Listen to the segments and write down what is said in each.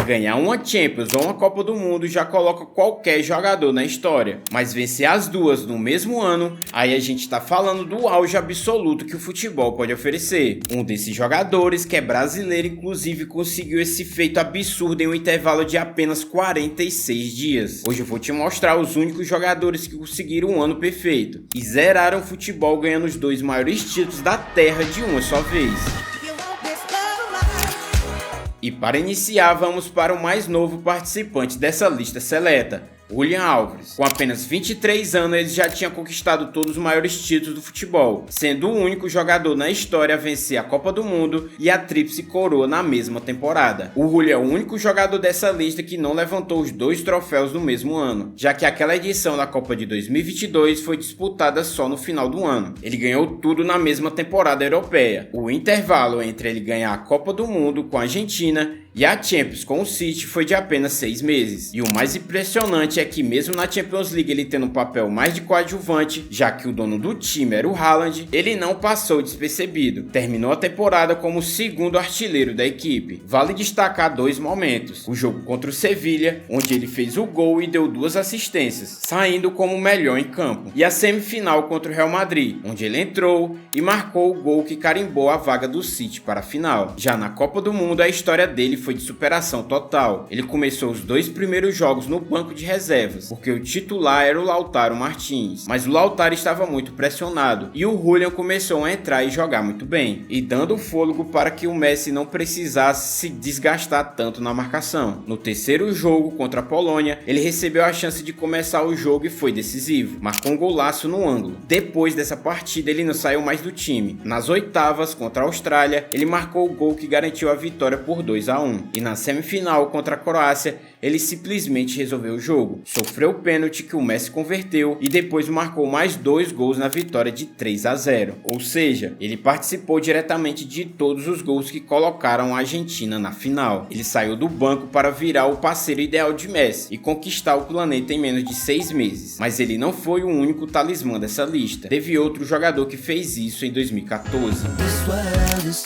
Ganhar uma Champions ou uma Copa do Mundo já coloca qualquer jogador na história, mas vencer as duas no mesmo ano, aí a gente tá falando do auge absoluto que o futebol pode oferecer. Um desses jogadores, que é brasileiro, inclusive conseguiu esse feito absurdo em um intervalo de apenas 46 dias. Hoje eu vou te mostrar os únicos jogadores que conseguiram um ano perfeito e zeraram o futebol ganhando os dois maiores títulos da Terra de uma só vez. E para iniciar, vamos para o mais novo participante dessa lista seleta, Julián Álvares. Com apenas 23 anos, ele já tinha conquistado todos os maiores títulos do futebol, sendo o único jogador na história a vencer a Copa do Mundo e a Tríplice Coroa na mesma temporada. O Julián é o único jogador dessa lista que não levantou os dois troféus no mesmo ano, já que aquela edição da Copa de 2022 foi disputada só no final do ano. Ele ganhou tudo na mesma temporada europeia. O intervalo entre ele ganhar a Copa do Mundo com a Argentina e a Champions com o City foi de apenas 6 meses. E o mais impressionante é que mesmo na Champions League ele tendo um papel mais de coadjuvante, já que o dono do time era o Haaland, ele não passou despercebido. Terminou a temporada como o segundo artilheiro da equipe. Vale destacar dois momentos: o jogo contra o Sevilha, onde ele fez o gol e deu 2 assistências, saindo como o melhor em campo, e a semifinal contra o Real Madrid, onde ele entrou e marcou o gol que carimbou a vaga do City para a final. Já na Copa do Mundo, a história dele foi de superação total. Ele começou os 2 primeiros jogos no banco de reservas, porque o titular era o Lautaro Martínez, mas o Lautaro estava muito pressionado e o Julián começou a entrar e jogar muito bem, e dando fôlego para que o Messi não precisasse se desgastar tanto na marcação. No terceiro jogo contra a Polônia, ele recebeu a chance de começar o jogo e foi decisivo, marcou um golaço no ângulo. Depois dessa partida ele não saiu mais do time. Nas oitavas contra a Austrália, ele marcou o gol que garantiu a vitória por 2-1. E na semifinal contra a Croácia, ele simplesmente resolveu o jogo. Sofreu o pênalti que o Messi converteu e depois marcou mais 2 gols na vitória de 3-0. Ou seja, ele participou diretamente de todos os gols que colocaram a Argentina na final. Ele saiu do banco para virar o parceiro ideal de Messi e conquistar o planeta em menos de 6 meses. Mas ele não foi o único talismã dessa lista. Teve outro jogador que fez isso em 2014.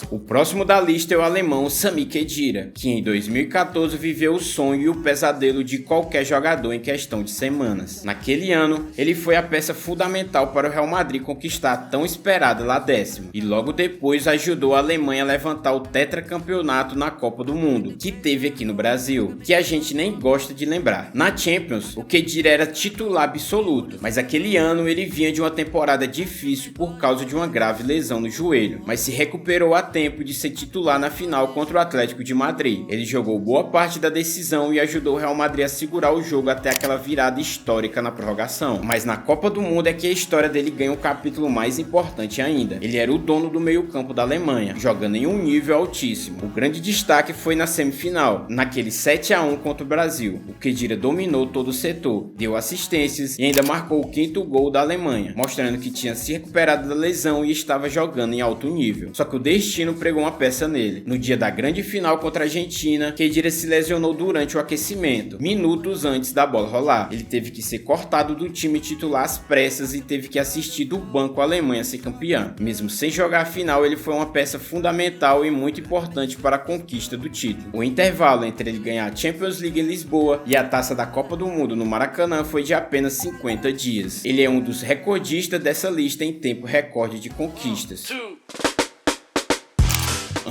O próximo da lista é o alemão Sami Khedira, que em 2014 viveu o sonho e o pesadelo de qualquer jogador em questão de semanas. Naquele ano, ele foi a peça fundamental para o Real Madrid conquistar a tão esperada La Décima, e logo depois ajudou a Alemanha a levantar o tetracampeonato na Copa do Mundo, que teve aqui no Brasil, que a gente nem gosta de lembrar. Na Champions, o Khedira era titular absoluto, mas aquele ano ele vinha de uma temporada difícil por causa de uma grave lesão no joelho, mas se recuperou a tempo de ser titular na final contra o Atlético de Madrid. Ele jogou boa parte da decisão e ajudou o Real Madrid a segurar o jogo até aquela virada histórica na prorrogação. Mas na Copa do Mundo é que a história dele ganha um capítulo mais importante ainda. Ele era o dono do meio-campo da Alemanha, jogando em um nível altíssimo. O grande destaque foi na semifinal, naquele 7-1 contra o Brasil. O Khedira dominou todo o setor, deu assistências e ainda marcou o 5º gol da Alemanha, mostrando que tinha se recuperado da lesão e estava jogando em alto nível. Só que o destino pregou uma peça nele. No dia da grande final contra a Argentina, Khedira se lesionou durante o aquecimento, minutos antes da bola rolar. Ele teve que ser cortado do time titular às pressas e teve que assistir do banco a Alemanha ser campeã. Mesmo sem jogar a final, ele foi uma peça fundamental e muito importante para a conquista do título. O intervalo entre ele ganhar a Champions League em Lisboa e a taça da Copa do Mundo no Maracanã foi de apenas 50 dias. Ele é um dos recordistas dessa lista em tempo recorde de conquistas.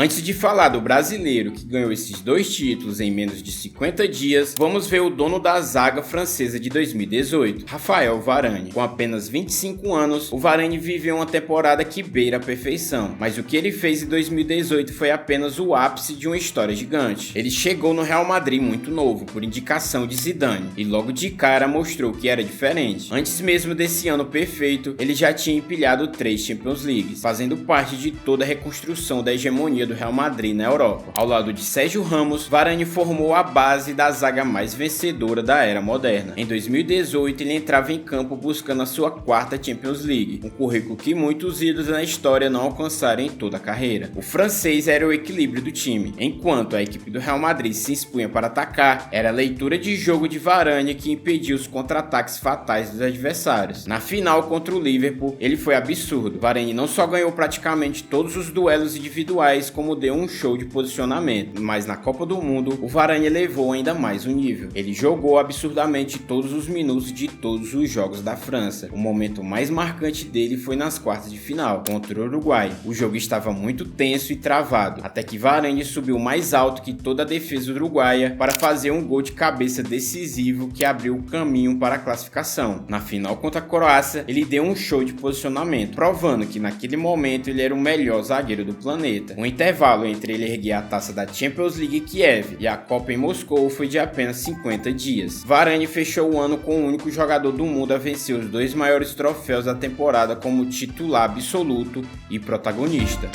Antes de falar do brasileiro que ganhou esses 2 títulos em menos de 50 dias, vamos ver o dono da zaga francesa de 2018, Raphael Varane. Com apenas 25 anos, o Varane viveu uma temporada que beira a perfeição, mas o que ele fez em 2018 foi apenas o ápice de uma história gigante. Ele chegou no Real Madrid muito novo, por indicação de Zidane, e logo de cara mostrou que era diferente. Antes mesmo desse ano perfeito, ele já tinha empilhado 3 Champions Leagues, fazendo parte de toda a reconstrução da hegemonia do Real Madrid na Europa. Ao lado de Sérgio Ramos, Varane formou a base da zaga mais vencedora da era moderna. Em 2018, ele entrava em campo buscando a sua 4ª Champions League, um currículo que muitos ídolos na história não alcançaram em toda a carreira. O francês era o equilíbrio do time. Enquanto a equipe do Real Madrid se expunha para atacar, era a leitura de jogo de Varane que impediu os contra-ataques fatais dos adversários. Na final contra o Liverpool, ele foi absurdo. Varane não só ganhou praticamente todos os duelos individuais, como deu um show de posicionamento, mas na Copa do Mundo o Varane elevou ainda mais o nível. Ele jogou absurdamente todos os minutos de todos os jogos da França. O momento mais marcante dele foi nas quartas de final, contra o Uruguai. O jogo estava muito tenso e travado, até que Varane subiu mais alto que toda a defesa uruguaia para fazer um gol de cabeça decisivo que abriu o caminho para a classificação. Na final contra a Croácia, ele deu um show de posicionamento, provando que naquele momento ele era o melhor zagueiro do planeta. O intervalo entre ele erguer a taça da Champions League Kiev e a Copa em Moscou foi de apenas 50 dias. Varane fechou o ano com o único jogador do mundo a vencer os 2 maiores troféus da temporada como titular absoluto e protagonista.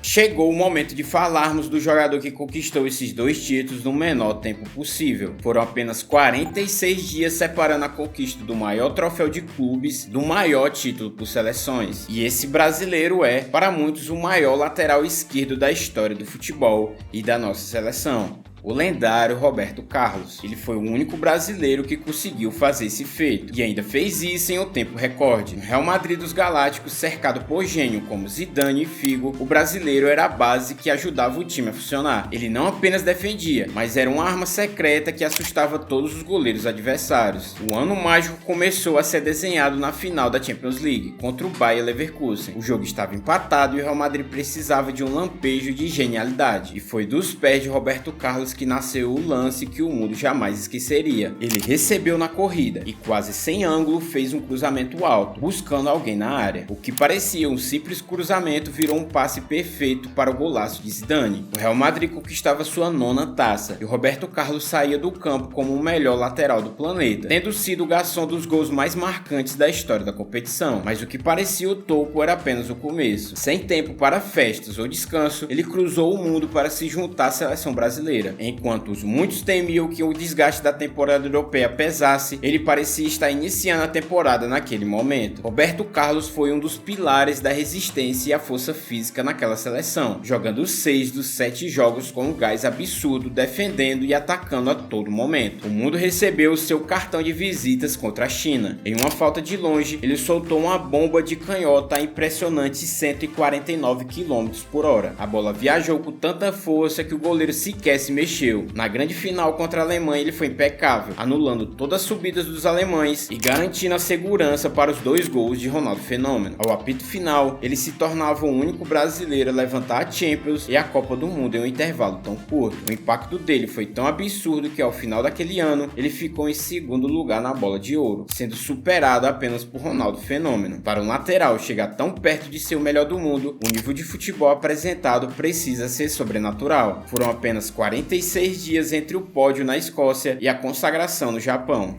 Chegou o momento de falarmos do jogador que conquistou esses 2 títulos no menor tempo possível. Foram apenas 46 dias separando a conquista do maior troféu de clubes do maior título por seleções. E esse brasileiro é, para muitos, o maior lateral esquerdo da história do futebol e da nossa seleção. O lendário Roberto Carlos. Ele foi o único brasileiro que conseguiu fazer esse feito, e ainda fez isso em um tempo recorde. No Real Madrid dos Galácticos, cercado por gênio como Zidane e Figo, o brasileiro era a base que ajudava o time a funcionar. Ele não apenas defendia, mas era uma arma secreta que assustava todos os goleiros adversários. O ano mágico começou a ser desenhado na final da Champions League, contra o Bayer Leverkusen. O jogo estava empatado e o Real Madrid precisava de um lampejo de genialidade, e foi dos pés de Roberto Carlos que nasceu o lance que o mundo jamais esqueceria. Ele recebeu na corrida e quase sem ângulo fez um cruzamento alto, buscando alguém na área. O que parecia um simples cruzamento virou um passe perfeito para o golaço de Zidane. O Real Madrid conquistava sua 9ª taça e o Roberto Carlos saía do campo como o melhor lateral do planeta, tendo sido o garçom dos gols mais marcantes da história da competição. Mas o que parecia o topo era apenas o começo. Sem tempo para festas ou descanso, ele cruzou o mundo para se juntar à seleção brasileira. Enquanto os muitos temiam que o desgaste da temporada europeia pesasse, ele parecia estar iniciando a temporada naquele momento. Roberto Carlos foi um dos pilares da resistência e a força física naquela seleção, jogando 6 dos 7 jogos com um gás absurdo, defendendo e atacando a todo momento. O mundo recebeu seu cartão de visitas contra a China. Em uma falta de longe, ele soltou uma bomba de canhota a impressionantes 149 km por hora. A bola viajou com tanta força que o goleiro sequer se mexeu. Na grande final contra a Alemanha ele foi impecável, anulando todas as subidas dos alemães e garantindo a segurança para os 2 gols de Ronaldo Fenômeno. Ao apito final, ele se tornava o único brasileiro a levantar a Champions e a Copa do Mundo em um intervalo tão curto. O impacto dele foi tão absurdo que ao final daquele ano ele ficou em 2º lugar na Bola de Ouro, sendo superado apenas por Ronaldo Fenômeno. Para um lateral chegar tão perto de ser o melhor do mundo, o nível de futebol apresentado precisa ser sobrenatural. Foram apenas 46 dias entre o pódio na Escócia e a consagração no Japão.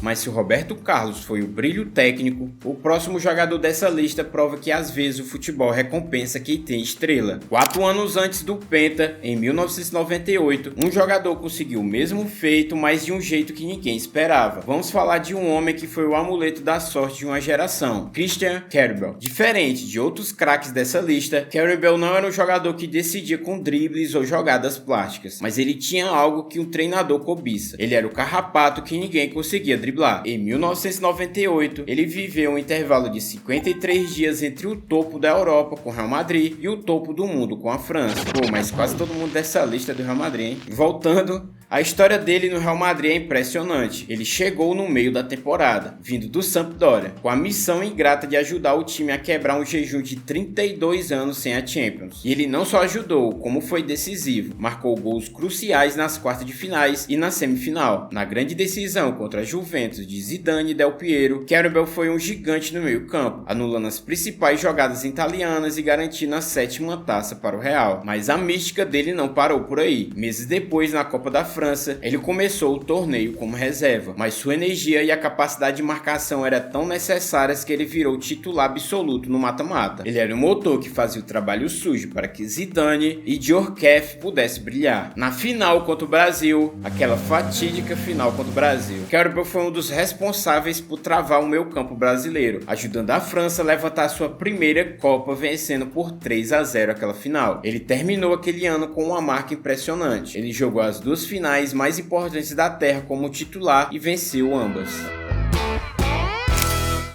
Mas se o Roberto Carlos foi o brilho técnico, o próximo jogador dessa lista prova que às vezes o futebol recompensa quem tem estrela. 4 anos antes do Penta, em 1998, um jogador conseguiu o mesmo feito, mas de um jeito que ninguém esperava. Vamos falar de um homem que foi o amuleto da sorte de uma geração, Christian Kerbel. Diferente de outros craques dessa lista, Kerbel não era um jogador que decidia com dribles ou jogadas plásticas, mas ele tinha algo que um treinador cobiça. Ele era o carrapato que ninguém conseguia driblar. Em 1998, ele viveu um intervalo de 53 dias entre o topo da Europa com o Real Madrid e o topo do mundo com a França. Pô, mas quase todo mundo dessa lista é do Real Madrid, hein? Voltando, a história dele no Real Madrid é impressionante. Ele chegou no meio da temporada, vindo do Sampdoria, com a missão ingrata de ajudar o time a quebrar um jejum de 32 anos sem a Champions. E ele não só ajudou, como foi decisivo. Marcou gols cruciais nas quartas de finais e na semifinal. Na grande decisão contra a Juventus de Zidane e Del Piero, Kerbel foi um gigante no meio-campo, anulando as principais jogadas italianas e garantindo a 7ª taça para o Real. Mas a mística dele não parou por aí. Meses depois, na Copa da França, ele começou o torneio como reserva, mas sua energia e a capacidade de marcação eram tão necessárias que ele virou titular absoluto no mata-mata. Ele era o motor que fazia o trabalho sujo para que Zidane e Djorkaeff pudessem brilhar. Na final contra o Brasil, aquela fatídica final contra o Brasil, Kerbel foi um dos responsáveis por travar o meio-campo brasileiro, ajudando a França a levantar sua primeira Copa, vencendo por 3-0 aquela final. Ele terminou aquele ano com uma marca impressionante. Ele jogou as 2 finais mais importantes da Terra como titular e venceu ambas.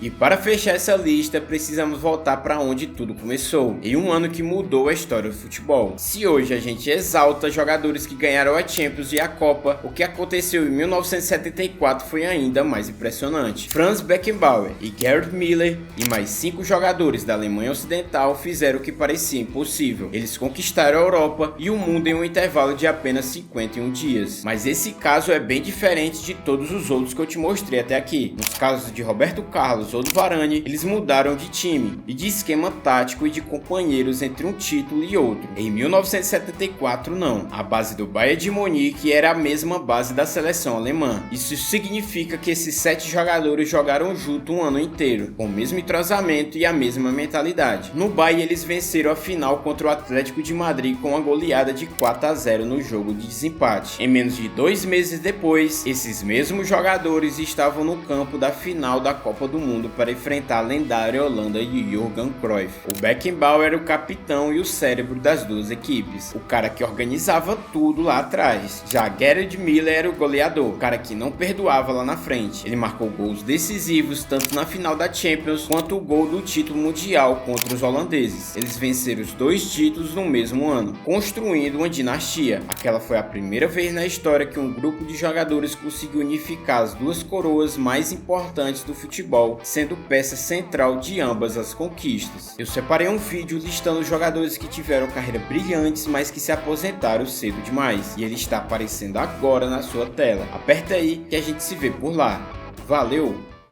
E para fechar essa lista, precisamos voltar para onde tudo começou, em um ano que mudou a história do futebol. Se hoje a gente exalta jogadores que ganharam a Champions e a Copa, o que aconteceu em 1974 foi ainda mais impressionante. Franz Beckenbauer e Gerd Müller e mais 5 jogadores da Alemanha Ocidental fizeram o que parecia impossível. Eles conquistaram a Europa e o mundo em um intervalo de apenas 51 dias. Mas esse caso é bem diferente de todos os outros que eu te mostrei até aqui. Nos casos de Roberto Carlos ou do Varane, eles mudaram de time e de esquema tático e de companheiros entre um título e outro. Em 1974 não. A base do Bayern de Munique era a mesma base da seleção alemã. Isso significa que esses 7 jogadores jogaram junto um ano inteiro, com o mesmo entrosamento e a mesma mentalidade. No Bayern eles venceram a final contra o Atlético de Madrid com uma goleada de 4-0 no jogo de desempate. Em menos de 2 meses depois, esses mesmos jogadores estavam no campo da final da Copa do Mundo para enfrentar a lendária Holanda de Johan Cruyff. O Beckenbauer era o capitão e o cérebro das duas equipes, o cara que organizava tudo lá atrás. Já Gerd Müller era o goleador, o cara que não perdoava lá na frente. Ele marcou gols decisivos tanto na final da Champions quanto o gol do título mundial contra os holandeses. Eles venceram os 2 títulos no mesmo ano, construindo uma dinastia. Aquela foi a primeira vez na história que um grupo de jogadores conseguiu unificar as 2 coroas mais importantes do futebol, sendo peça central de ambas as conquistas. Eu separei um vídeo listando os jogadores que tiveram carreira brilhantes, mas que se aposentaram cedo demais, e ele está aparecendo agora na sua tela. Aperta aí que a gente se vê por lá. Valeu!